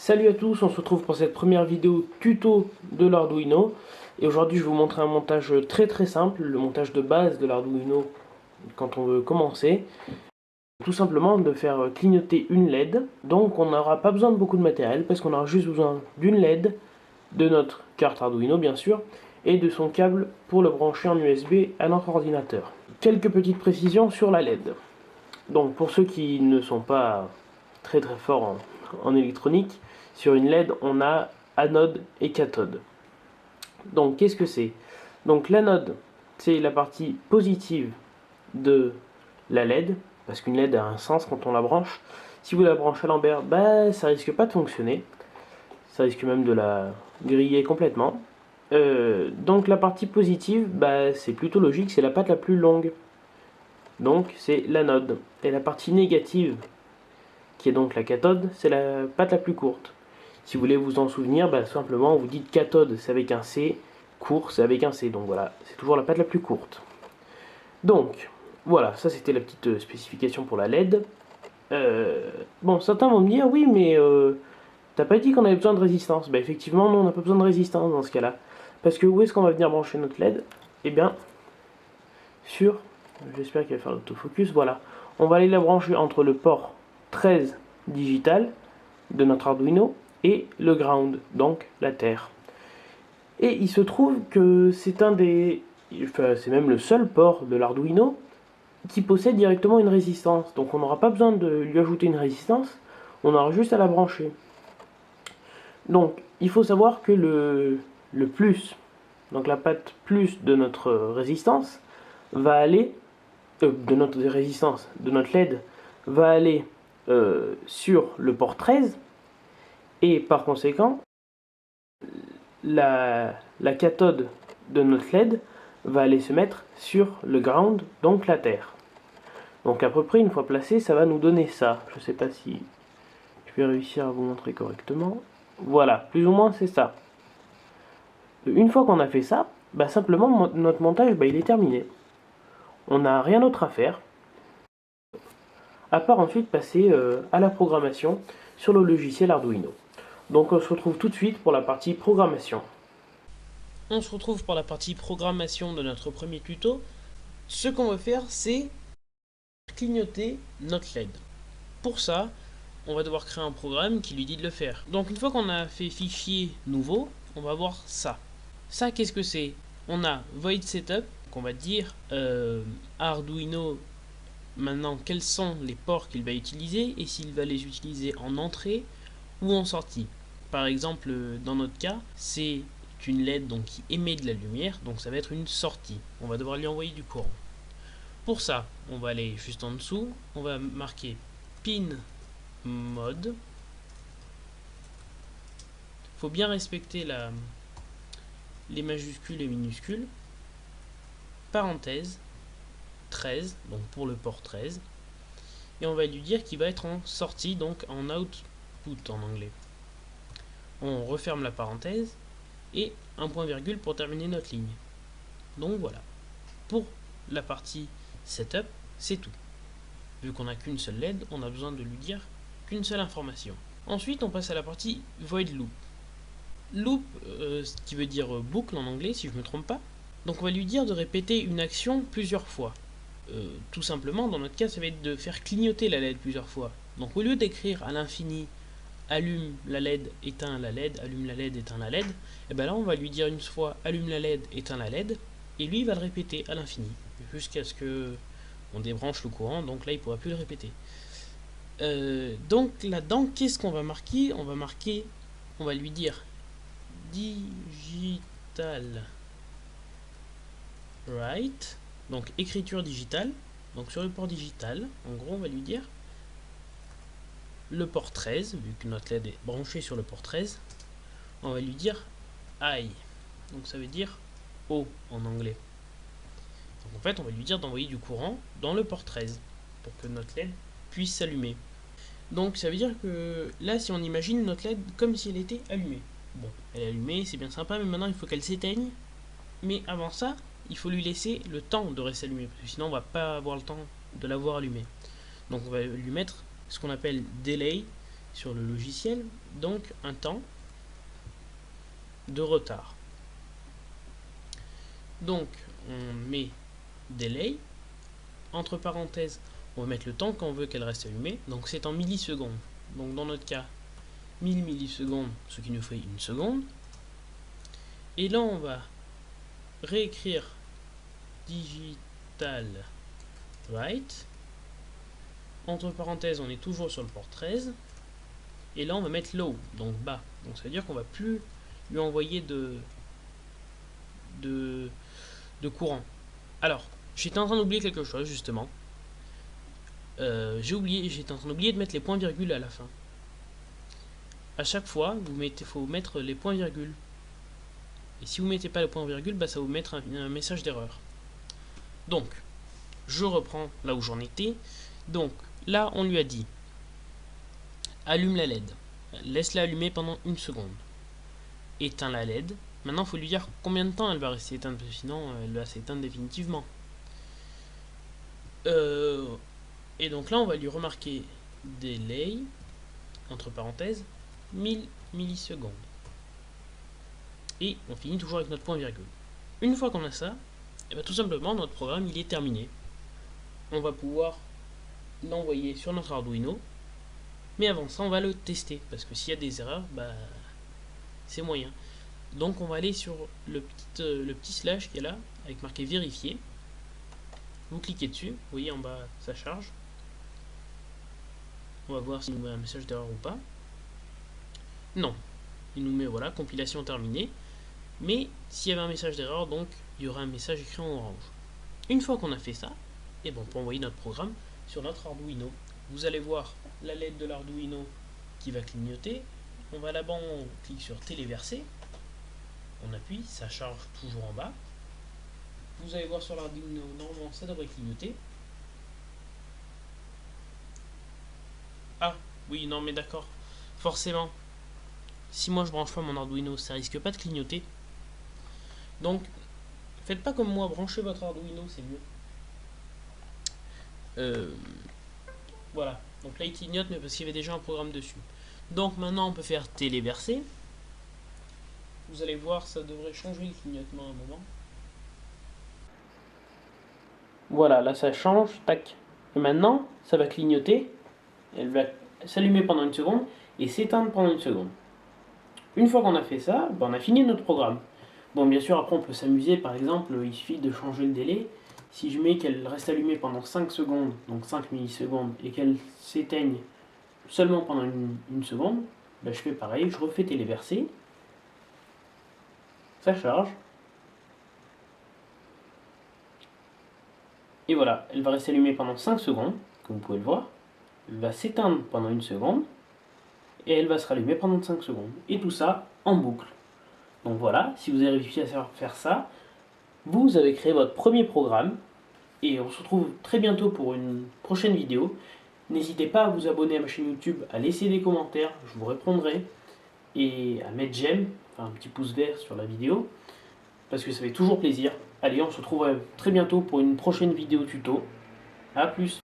Salut à tous, on se retrouve pour cette première vidéo tuto de l'Arduino. Et aujourd'hui je vais vous montrer un montage très simple, le montage de base de l'Arduino quand on veut commencer. Tout simplement de faire clignoter une LED. Donc on n'aura pas besoin de beaucoup de matériel parce qu'on aura juste besoin d'une LED, de notre carte Arduino bien sûr, et de son câble pour le brancher en USB à notre ordinateur. Quelques petites précisions sur la LED. Donc pour ceux qui ne sont pas très forts en électronique, sur une LED on a anode et cathode. Donc qu'est-ce que c'est? Donc l'anode c'est la partie positive de la LED, parce qu'une LED a un sens quand on la branche. Si vous la branchez à l'envers, ça risque pas de fonctionner, ça risque même de la griller complètement. Donc la partie positive, c'est plutôt logique, c'est la patte la plus longue. Donc c'est l'anode. Et la partie négative, qui est donc la cathode, c'est la patte la plus courte. Si vous voulez vous en souvenir, simplement vous dites cathode, c'est avec un C, court, c'est avec un C. Donc voilà, c'est toujours la patte la plus courte. Donc, voilà, ça c'était la petite spécification pour la LED. Bon, certains vont me dire, oui, mais t'as pas dit qu'on avait besoin de résistance. Effectivement, non, on n'a pas besoin de résistance dans ce cas-là. Parce que où est-ce qu'on va venir brancher notre LED? Eh bien, sur, j'espère qu'il va faire l'autofocus, voilà. On va aller la brancher entre le port 13 digital de notre Arduino et le ground, donc la terre. Et il se trouve que c'est c'est même le seul port de l'Arduino qui possède directement une résistance. Donc on n'aura pas besoin de lui ajouter une résistance, on aura juste à la brancher. Donc il faut savoir que le plus, donc la patte plus de notre résistance, va aller, de notre résistance, de notre LED, va aller sur le port 13, et par conséquent, la cathode de notre LED va aller se mettre sur le ground, donc la terre. Donc à peu près une fois placé, ça va nous donner ça. Je ne sais pas si je vais réussir à vous montrer correctement. Voilà, plus ou moins c'est ça. Une fois qu'on a fait ça, simplement notre montage il est terminé. On n'a rien d'autre à faire, à part ensuite passer à la programmation sur le logiciel Arduino. Donc on se retrouve tout de suite pour la partie programmation. On se retrouve pour la partie programmation de notre premier tuto. Ce qu'on va faire, c'est clignoter notre LED. Pour ça, on va devoir créer un programme qui lui dit de le faire. Donc une fois qu'on a fait fichier nouveau, on va voir ça. Ça, qu'est-ce que c'est? On a void setup, qu'on va dire Arduino maintenant quels sont les ports qu'il va utiliser et s'il va les utiliser en entrée ou en sortie. Par exemple, dans notre cas, c'est une LED donc, qui émet de la lumière, donc ça va être une sortie. On va devoir lui envoyer du courant. Pour ça, on va aller juste en dessous, on va marquer pin mode. Faut bien respecter les majuscules et minuscules. Parenthèse 13, donc pour le port 13. Et on va lui dire qu'il va être en sortie, donc en output en anglais. On referme la parenthèse et un point virgule pour terminer notre ligne. Donc voilà. Pour la partie setup, c'est tout. Vu qu'on n'a qu'une seule LED, on a besoin de lui dire qu'une seule information. Ensuite, on passe à la partie void loop. Loop, ce qui veut dire boucle en anglais, si je ne me trompe pas. Donc on va lui dire de répéter une action plusieurs fois. Tout simplement, dans notre cas, ça va être de faire clignoter la LED plusieurs fois. Donc au lieu d'écrire à l'infini allume la LED, éteins la LED, allume la LED, éteins la LED, et bien là on va lui dire une fois allume la LED, éteins la LED, et lui il va le répéter à l'infini, jusqu'à ce que on débranche le courant, donc là il ne pourra plus le répéter. Donc là-dedans, qu'est-ce qu'on va marquer? On va lui dire digital write, donc écriture digitale, donc sur le port digital, en gros on va lui dire le port 13, vu que notre LED est branché sur le port 13, on va lui dire I, donc ça veut dire O en anglais. Donc en fait on va lui dire d'envoyer du courant dans le port 13 pour que notre LED puisse s'allumer. Donc ça veut dire que là si on imagine notre LED comme si elle était allumée. Bon, elle est allumée, c'est bien sympa, mais maintenant il faut qu'elle s'éteigne. Mais avant ça, il faut lui laisser le temps de rester allumée, parce que sinon on va pas avoir le temps de l'avoir allumée. Donc on va lui mettre ce qu'on appelle delay, sur le logiciel, donc un temps de retard. Donc on met delay, entre parenthèses, on va mettre le temps qu'on veut qu'elle reste allumée, donc c'est en millisecondes. Donc dans notre cas, 1000 millisecondes, ce qui nous fait une seconde. Et là on va réécrire digital write, entre parenthèses on est toujours sur le port 13, et là on va mettre low, donc bas, donc ça veut dire qu'on va plus lui envoyer de courant. Alors j'étais en train d'oublier quelque chose justement, j'étais en train d'oublier de mettre les points virgules à la fin. À chaque fois faut mettre les points virgules, et si vous mettez pas le point virgule, bah, ça va vous mettre un message d'erreur. Donc je reprends là où j'en étais. Donc là on lui a dit allume la LED, laisse-la allumer pendant une seconde, éteins la LED. Maintenant il faut lui dire combien de temps elle va rester éteinte, parce que sinon elle va s'éteindre définitivement. Et donc là on va lui remarquer delay, entre parenthèses, 1000 millisecondes. Et on finit toujours avec notre point virgule. Une fois qu'on a ça, et bien tout simplement notre programme il est terminé. On va pouvoir l'envoyer sur notre Arduino, mais avant ça on va le tester, parce que s'il y a des erreurs, bah c'est moyen. Donc on va aller sur le petit slash qui est là, avec marqué vérifier. Vous cliquez dessus, vous voyez en bas ça charge. On va voir s'il nous met un message d'erreur ou pas. Non, il nous met voilà, compilation terminée. Mais s'il y avait un message d'erreur, donc il y aura un message écrit en orange. Une fois qu'on a fait ça, et bon, on peut envoyer notre programme sur notre Arduino. Vous allez voir la LED de l'Arduino qui va clignoter. On va là-bas, on clique sur téléverser. On appuie, ça charge toujours en bas. Vous allez voir sur l'Arduino, normalement ça devrait clignoter. Ah, oui, non mais d'accord. Forcément, si moi je branche pas mon Arduino, ça risque pas de clignoter. Donc, faites pas comme moi, branchez votre Arduino, c'est mieux. Voilà, donc là il clignote, mais parce qu'il y avait déjà un programme dessus. Donc maintenant on peut faire téléverser. Vous allez voir, ça devrait changer le clignotement à un moment. Voilà, là ça change, tac. Et maintenant, ça va clignoter, elle va s'allumer pendant une seconde et s'éteindre pendant une seconde. Une fois qu'on a fait ça, ben on a fini notre programme. Bon, bien sûr, après on peut s'amuser, par exemple, il suffit de changer le délai. Si je mets qu'elle reste allumée pendant 5 secondes, donc 5 millisecondes, et qu'elle s'éteigne seulement pendant une seconde, ben je fais pareil, je refais téléverser. Ça charge. Et voilà, elle va rester allumée pendant 5 secondes, comme vous pouvez le voir. Elle va s'éteindre pendant une seconde, et elle va se rallumer pendant 5 secondes. Et tout ça en boucle. Donc voilà, si vous avez réussi à faire ça, vous avez créé votre premier programme. Et on se retrouve très bientôt pour une prochaine vidéo. N'hésitez pas à vous abonner à ma chaîne YouTube, à laisser des commentaires, je vous répondrai. Et à mettre j'aime, enfin un petit pouce vert sur la vidéo, parce que ça fait toujours plaisir. Allez, on se retrouve très bientôt pour une prochaine vidéo tuto. A plus.